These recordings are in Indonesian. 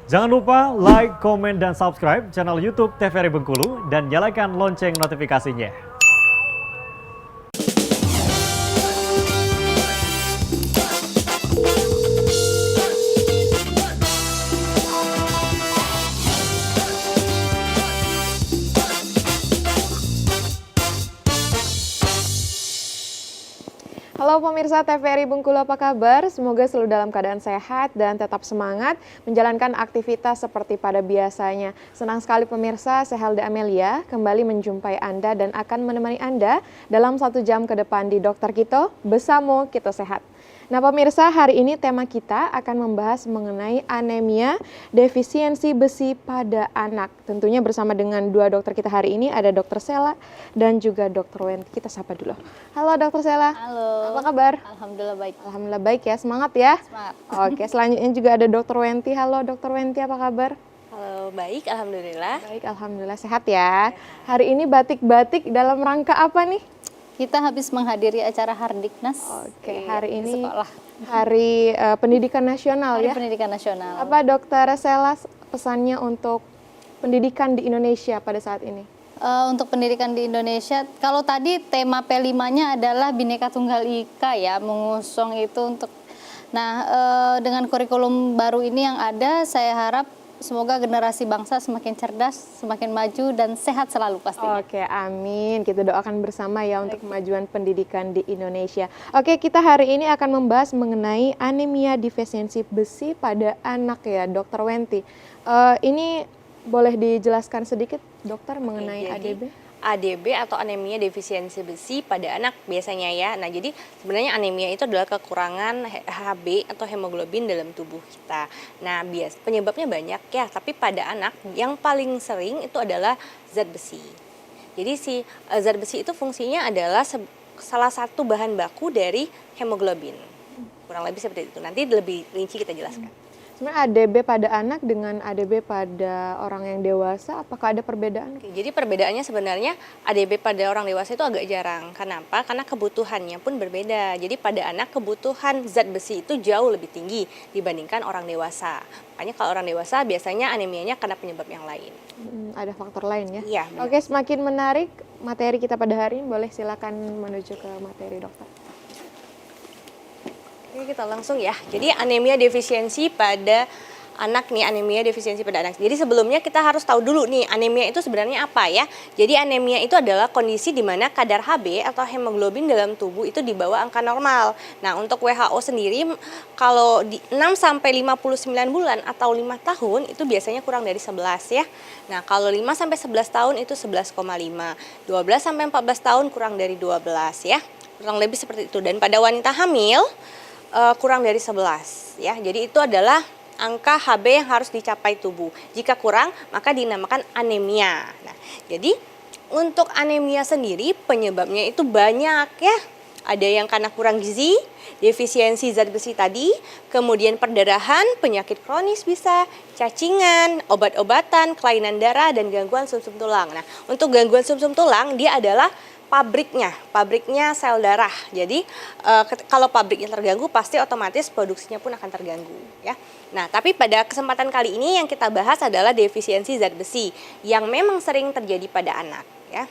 Jangan lupa like, komen, dan subscribe channel YouTube TVRI Bengkulu dan nyalakan lonceng notifikasinya. Halo pemirsa TVRI Bengkulu, apa kabar? Semoga selalu dalam keadaan sehat dan tetap semangat menjalankan aktivitas seperti pada biasanya. Senang sekali pemirsa, saya Helda Amelia kembali menjumpai Anda dan akan menemani Anda dalam 1 jam ke depan di Dokter Kito, Bersamo Kito Sehat. Nah pemirsa, hari ini tema kita akan membahas mengenai anemia defisiensi besi pada anak. Tentunya bersama dengan 2 dokter kita hari ini, ada Dokter Sela dan juga Dokter Wenti. Kita sapa dulu. Halo Dokter Sela. Halo. Apa kabar? Alhamdulillah baik. Alhamdulillah baik ya, semangat ya. Semangat. Oke, selanjutnya juga ada Dokter Wenti. Halo Dokter Wenti, apa kabar? Halo, baik. Alhamdulillah. Baik, Alhamdulillah sehat ya. Hari ini batik-batik dalam rangka apa nih? Kita habis menghadiri acara Hardiknas. Oke, di hari ini sekolah. Hari Pendidikan Nasional Hari ya. Pendidikan Nasional. Apa Dokter Sela pesannya untuk pendidikan di Indonesia pada saat ini? Untuk pendidikan di Indonesia, kalau tadi tema P5-nya adalah Bhinneka Tunggal Ika ya, mengusung itu untuk. Nah, dengan kurikulum baru ini yang ada, saya harap semoga generasi bangsa semakin cerdas, semakin maju dan sehat selalu pastinya. Oke, amin. Kita doakan bersama ya untuk kemajuan pendidikan di Indonesia. Oke, kita hari ini akan membahas mengenai anemia defisiensi besi pada anak ya, Dokter Wenti. Ini boleh dijelaskan sedikit, Dokter, mengenai Jadi, ADB? ADB atau anemia defisiensi besi pada anak biasanya ya. Nah, jadi sebenarnya anemia itu adalah kekurangan Hb atau hemoglobin dalam tubuh kita. Nah, penyebabnya banyak ya, tapi pada anak yang paling sering itu adalah zat besi. Jadi si zat besi itu fungsinya adalah salah satu bahan baku dari hemoglobin. Kurang lebih seperti itu. Nanti lebih rinci kita jelaskan. Sebenarnya ADB pada anak dengan ADB pada orang yang dewasa, apakah ada perbedaan? Oke, jadi perbedaannya sebenarnya ADB pada orang dewasa itu agak jarang. Kenapa? Karena kebutuhannya pun berbeda. Jadi pada anak kebutuhan zat besi itu jauh lebih tinggi dibandingkan orang dewasa. Makanya kalau orang dewasa biasanya anemianya karena penyebab yang lain. Ada faktor lain ya? Iya, benar. Oke, semakin menarik materi kita pada hari ini. Boleh silakan menuju ke materi, Dokter. Oke, kita langsung ya. Jadi anemia defisiensi pada anak nih, anemia defisiensi pada anak. Jadi sebelumnya kita harus tahu dulu nih anemia itu sebenarnya apa ya. Jadi anemia itu adalah kondisi di mana kadar Hb atau hemoglobin dalam tubuh itu di bawah angka normal. Nah, untuk WHO sendiri kalau di 6 sampai 59 bulan atau 5 tahun itu biasanya kurang dari 11 ya. Nah, kalau 5 sampai 11 tahun itu 11,5. 12 sampai 14 tahun kurang dari 12 ya. Kurang lebih seperti itu. Dan pada wanita hamil kurang dari 11 ya. Jadi itu adalah angka Hb yang harus dicapai tubuh. Jika kurang maka dinamakan anemia. Nah, jadi untuk anemia sendiri penyebabnya itu banyak ya. Ada yang karena kurang gizi, defisiensi zat besi tadi, kemudian perdarahan, penyakit kronis bisa, cacingan, obat-obatan, kelainan darah dan gangguan sumsum tulang. Nah, untuk gangguan sumsum tulang dia adalah pabriknya sel darah. Jadi kalau pabriknya terganggu pasti otomatis produksinya pun akan terganggu ya. Nah, tapi pada kesempatan kali ini yang kita bahas adalah defisiensi zat besi yang memang sering terjadi pada anak ya.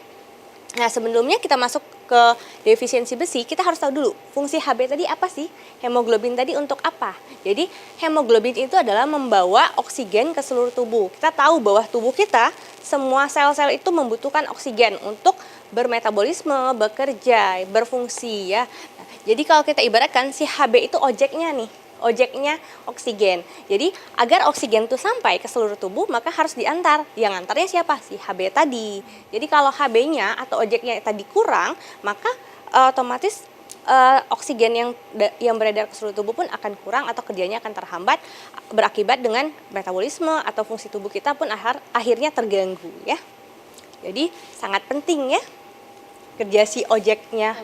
Nah, sebelumnya kita masuk ke defisiensi besi, kita harus tahu dulu fungsi Hb tadi apa sih? Hemoglobin tadi untuk apa? Jadi hemoglobin itu adalah membawa oksigen ke seluruh tubuh. Kita tahu bahwa tubuh kita semua sel-sel itu membutuhkan oksigen untuk bermetabolisme, bekerja, berfungsi ya. Nah, jadi kalau kita ibaratkan si Hb itu ojeknya nih, ojeknya oksigen. Jadi agar oksigen itu sampai ke seluruh tubuh maka harus diantar. Yang antarnya siapa? Si Hb tadi. Jadi kalau Hb-nya atau ojeknya tadi kurang, maka otomatis oksigen yang beredar ke seluruh tubuh pun akan kurang atau kerjanya akan terhambat, berakibat dengan metabolisme atau fungsi tubuh kita pun akhirnya terganggu ya. Jadi sangat penting ya kerja si ojeknya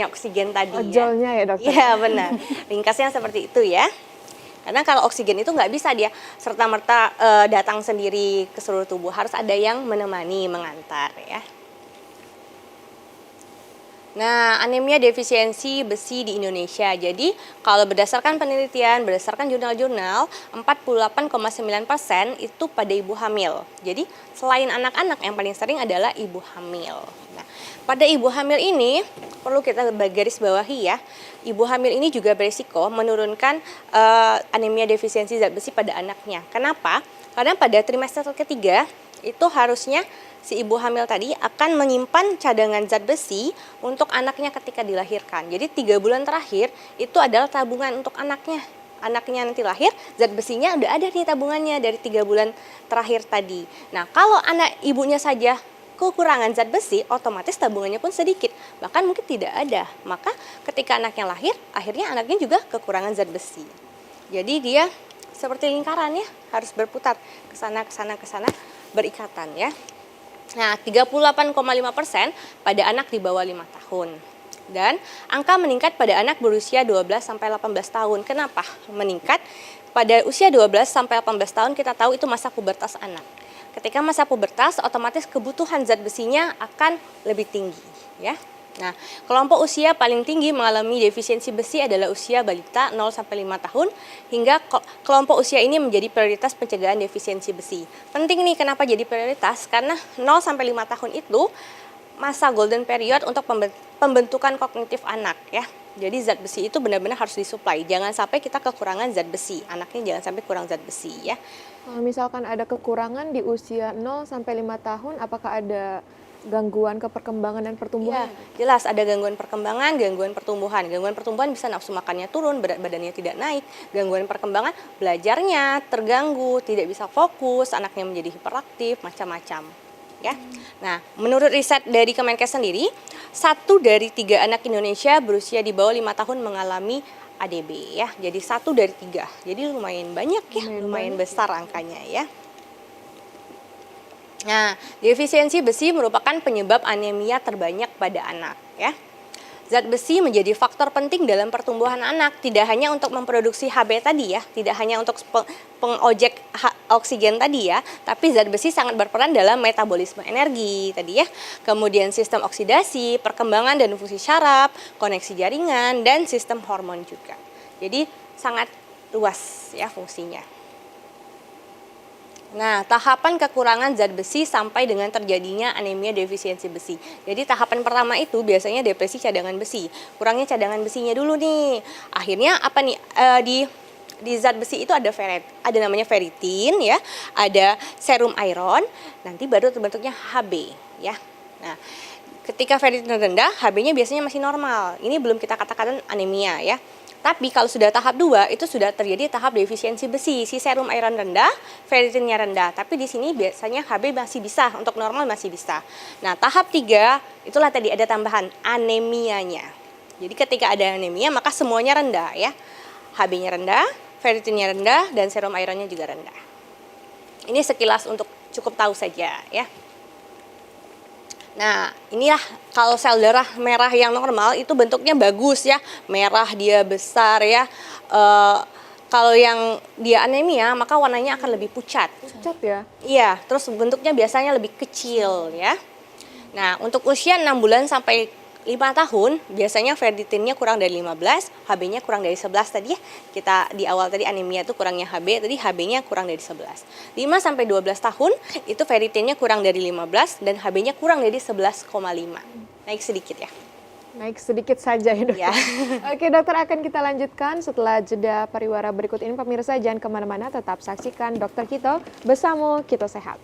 oksigen tadi. Ojolnya ya, Dokter? Iya benar, ringkasnya seperti itu ya. Karena kalau oksigen itu nggak bisa dia serta-merta datang sendiri ke seluruh tubuh, harus ada yang menemani, mengantar ya. Nah, anemia defisiensi besi di Indonesia. Jadi, kalau berdasarkan penelitian, berdasarkan jurnal-jurnal, 48,9% itu pada ibu hamil. Jadi, selain anak-anak, yang paling sering adalah ibu hamil. Nah, pada ibu hamil ini, perlu kita garis bawahi ya, ibu hamil ini juga berisiko menurunkan anemia defisiensi zat besi pada anaknya. Kenapa? Karena pada trimester ketiga, itu harusnya si ibu hamil tadi akan menyimpan cadangan zat besi untuk anaknya ketika dilahirkan. Jadi 3 bulan terakhir itu adalah tabungan untuk anaknya. Anaknya nanti lahir, zat besinya udah ada nih tabungannya dari 3 bulan terakhir tadi. Nah, kalau anak ibunya saja kekurangan zat besi, otomatis tabungannya pun sedikit. Bahkan mungkin tidak ada. Maka ketika anaknya lahir, akhirnya anaknya juga kekurangan zat besi. Jadi dia seperti lingkaran ya, harus berputar ke sana, ke sana, ke sana, berikatan ya. Nah, 38,5% pada anak di bawah 5 tahun. Dan angka meningkat pada anak berusia 12 sampai 18 tahun. Kenapa meningkat? Pada usia 12 sampai 18 tahun kita tahu itu masa pubertas anak. Ketika masa pubertas, otomatis kebutuhan zat besinya akan lebih tinggi, ya. Nah, kelompok usia paling tinggi mengalami defisiensi besi adalah usia balita 0 sampai 5 tahun hingga kelompok usia ini menjadi prioritas pencegahan defisiensi besi. Penting nih kenapa jadi prioritas? Karena 0 sampai 5 tahun itu masa golden period untuk pembentukan kognitif anak ya. Jadi zat besi itu benar-benar harus disuplai. Jangan sampai kita kekurangan zat besi. Anaknya jangan sampai kurang zat besi ya. Kalau misalkan ada kekurangan di usia 0 sampai 5 tahun, apakah ada gangguan ke perkembangan dan pertumbuhan? Ya, jelas ada gangguan perkembangan, gangguan pertumbuhan. Gangguan pertumbuhan bisa nafsu makannya turun, berat badannya tidak naik. Gangguan perkembangan, belajarnya terganggu, tidak bisa fokus, anaknya menjadi hiperaktif, macam-macam. Ya. Nah, menurut riset dari Kemenkes sendiri, 1 dari 3 anak Indonesia berusia di bawah 5 tahun mengalami ADB ya. Jadi 1 dari 3. Jadi lumayan banyak ya, lumayan besar angkanya ya. Nah, defisiensi besi merupakan penyebab anemia terbanyak pada anak ya. Zat besi menjadi faktor penting dalam pertumbuhan anak, tidak hanya untuk memproduksi Hb tadi ya, tidak hanya untuk pengojek oksigen tadi ya, tapi zat besi sangat berperan dalam metabolisme energi tadi ya. Kemudian sistem oksidasi, perkembangan dan fungsi syaraf, koneksi jaringan dan sistem hormon juga. Jadi sangat luas ya fungsinya. Nah, tahapan kekurangan zat besi sampai dengan terjadinya anemia defisiensi besi. Jadi tahapan pertama itu biasanya depresi cadangan besi. Kurangnya cadangan besinya dulu nih. Akhirnya apa nih di zat besi itu ada namanya ferritin ya, ada serum iron, nanti baru terbentuknya Hb ya. Nah, ketika ferritin rendah, Hb-nya biasanya masih normal. Ini belum kita katakan anemia ya. Tapi kalau sudah tahap 2 itu sudah terjadi tahap defisiensi besi. Si serum iron rendah, ferritinnya rendah. Tapi di sini biasanya Hb masih bisa, untuk normal masih bisa. Nah, tahap 3 itulah tadi ada tambahan anemianya. Jadi ketika ada anemia maka semuanya rendah ya. Hb-nya rendah, ferritinnya rendah dan serum ironnya juga rendah. Ini sekilas untuk cukup tahu saja ya. Nah, inilah kalau sel darah merah yang normal itu bentuknya bagus ya, merah dia besar ya. Kalau yang dia anemia maka warnanya akan lebih pucat. Pucat ya? Iya, terus bentuknya biasanya lebih kecil ya. Nah, untuk usia 6 bulan sampai 5 tahun biasanya ferritinnya kurang dari 15, Hb-nya kurang dari 11 tadi ya. Kita di awal tadi anemia itu kurangnya Hb, tadi Hb-nya kurang dari 11. 5 sampai 12 tahun itu ferritinnya kurang dari 15 dan Hb-nya kurang dari 11,5. Naik sedikit ya. Naik sedikit saja ya dokter. Ya. Oke dokter, akan kita lanjutkan setelah jeda pariwara berikut ini. Pemirsa jangan kemana-mana, tetap saksikan Dokter Kito bersama Kito Sehat.